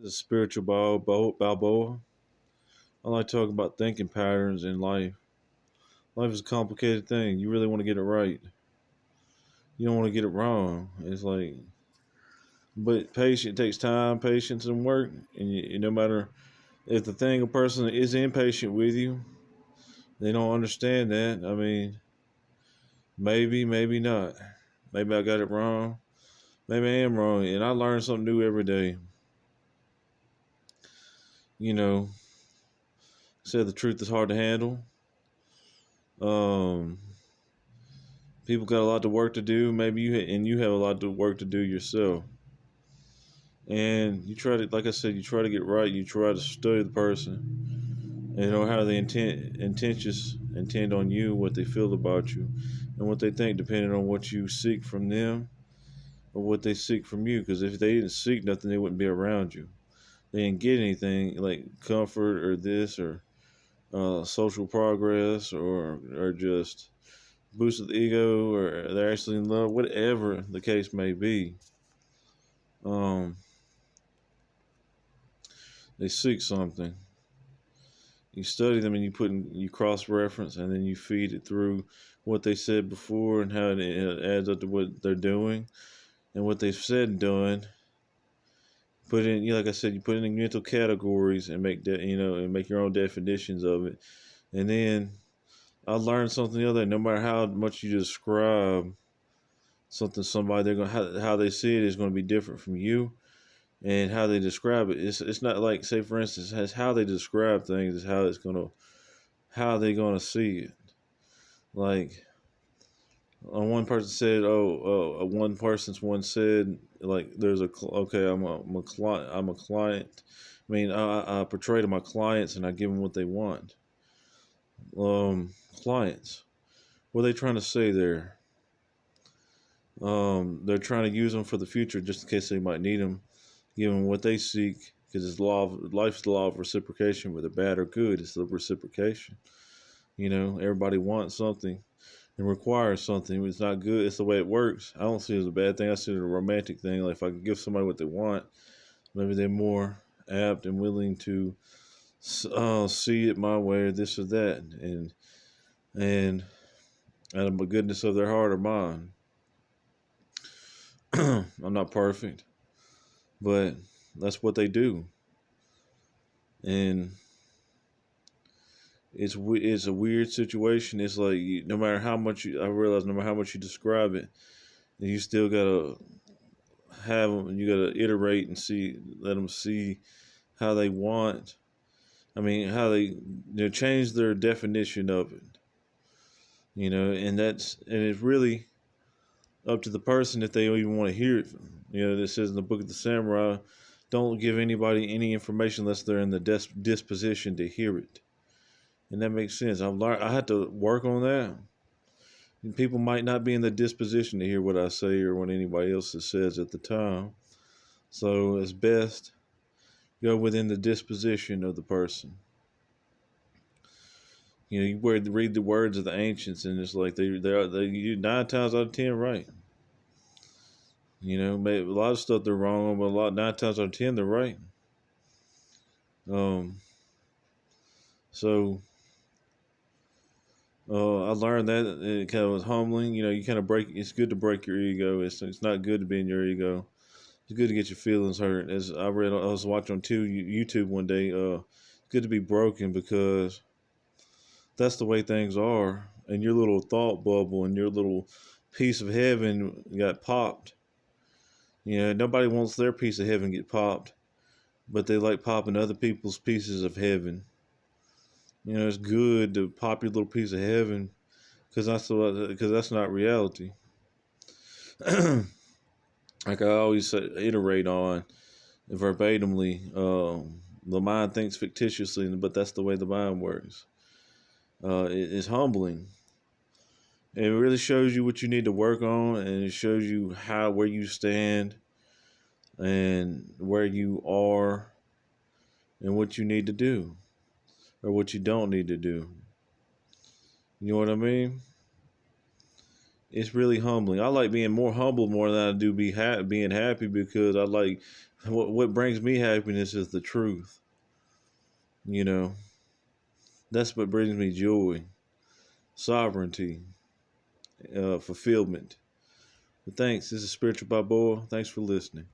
The spiritual Balboa. I like to talk about thinking patterns in life. Life is a complicated thing. You really want to get it right. You don't want to get it wrong. It's like, but patience takes time, patience, and work. And no matter if the thing a person is impatient with you, they don't understand that. I mean, maybe, maybe not. Maybe I got it wrong. Maybe I am wrong. And I learn something new every day. You know, said the truth is hard to handle. Um, People got a lot of work to do. Maybe you have a lot of work to do yourself. And you try to, like I said, you try to get right. You try to study the person, and you know how they intend on you, what they feel about you, and what they think, depending on what you seek from them or what they seek from you. Because if they didn't seek nothing, they wouldn't be around you. They didn't get anything like comfort or this or social progress or just boost of the ego or they're actually in love, whatever the case may be. Um, they seek something. You study them and you cross reference and then you feed it through what they said before and how it adds up to what they're doing and what they've said and done. Put in, like I said, you put it in mental categories and make that, and make your own definitions of it. And then I learned something the other day. No matter how much you describe something, somebody they're gonna how they see it is going to be different from you, and how they describe it. It's not like, say for instance, as how they describe things is how they gonna see it. Like one person said, one person's one said like there's okay, I'm a client. I mean, I portray to my clients and I give them what they want. Clients, what are they trying to say there? They're trying to use them for the future just in case they might need them, give them what they seek, because it's life's the law of reciprocation, whether bad or good. It's the reciprocation. Everybody wants something and requires something. It's not good. It's the way it works. I don't see it as a bad thing. I see it as a romantic thing. Like if I can give somebody what they want, maybe they're more apt and willing to see it my way or this or that, and out of the goodness of their heart or mine. I'm not perfect, but that's what they do, and it's a weird situation. It's like no matter how much I realize, no matter how much you describe it, you still gotta have them. You gotta iterate and let them see how they want. I mean, how they change their definition of it. And it's really up to the person if they even want to hear it. That says in the Book of the Samurai, don't give anybody any information unless they're in the disposition to hear it. And that makes sense. I had to work on that. And people might not be in the disposition to hear what I say or what anybody else says at the time. So it's best go within the disposition of the person. You read the words of the ancients, and it's like they 9 times out of 10 right. Maybe a lot of stuff they're wrong on, but 9 times out of 10 they're right. So I learned that it kind of was humbling. You kind of break. It's good to break your ego. It's not good to be in your ego. It's good to get your feelings hurt. As I was watching on YouTube one day. It's good to be broken because that's the way things are. And your little thought bubble and your little piece of heaven got popped. Nobody wants their piece of heaven get popped, but they like popping other people's pieces of heaven. It's good to pop your little piece of heaven because that's not reality. Like I always say, iterate on verbatimly. The mind thinks fictitiously, but that's the way the mind works. It's humbling. It really shows you what you need to work on, and it shows you where you stand and where you are and what you need to do or what you don't need to do. You know what I mean? It's really humbling. I like being more humble more than I do being happy because I like What brings me happiness is the truth. You know, that's what brings me joy, sovereignty, fulfillment. But thanks. This is Spiritual Balboa. Thanks for listening.